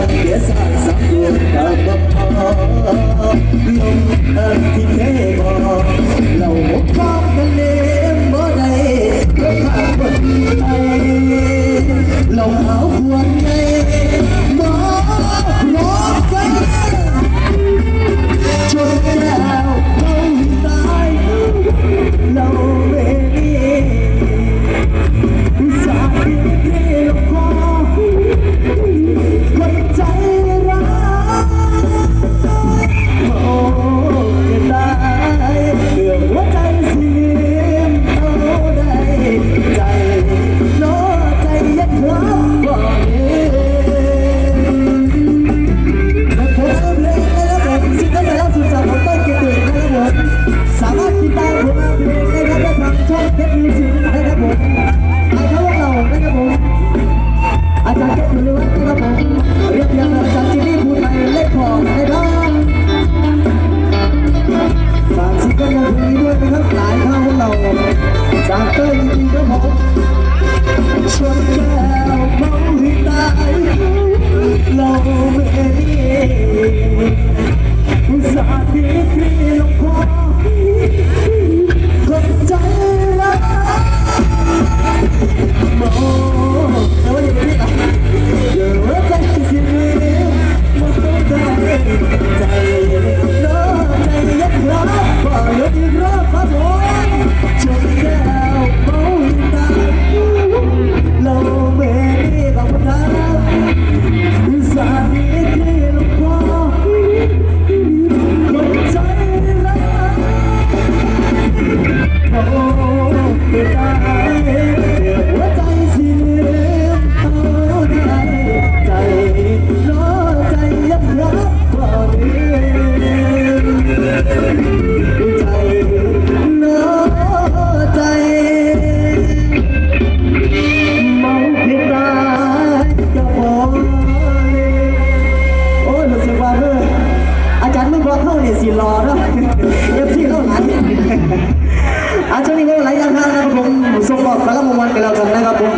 เดี๋ยวสร้างสังคมกับพอลงที่เคยบอกเราหมดความกันเลี้ยงบ่ได้เพราะขาดคนไทยเราเอาควรไงบ่ร้องใจจนแล้วเราตายเราไม่มีสาเหตุที่เราขอคนใจร้ายโอ้ยตายเรื่องหัวใจสิเอาได้ใจน้อใจยันครับบ่สามารถติดตามผลงานเพลงได้ครับทางช่องเพชรมิวสิกนะครับผมไอ้เขาเรานะครับผมอาจารย์เพชรมิวสิกนะครับผมเรียกยังอาจารย์จินี่พูดไทยเล่นของนะครับฝากซิงเกิลเพลงนี้ด้วยนะครับหลายข้าวของเราจากเต้ยจริงๆครับผมชวนแก้วมองให้ตายเราไม่มีอุตส่าห์ที่พี่ลงคอคนใจร้ายมองแต่ว่าอย่างนี้ล่ะเดี๋ยวใจสิเลี้ยงมันต้องใจใจน้อใจยัดรักก็ยกอีกรอบครับผมจนแก้วเมาตายเราไม่ได้กับคนรักอุตส่าห์ที่พี่ลงคอคนใจร้ายโอ้ไม่ได้เดี๋ยวหัวใจสิเลี้ยงเอาได้ใจน้อใจยับรักก็ดีใจน้อใจเมาผิดตายจะพอโอ้ยรู้สึกว่าอาจารย์ไม่บอกเข้าเนี่ยสิรอนะเอฟซีเข้าหลายอาจารย์นี่ก็หลายอย่างนะครับผมส่งบอกไปแล้ววันกันแล้วกันนะครับผม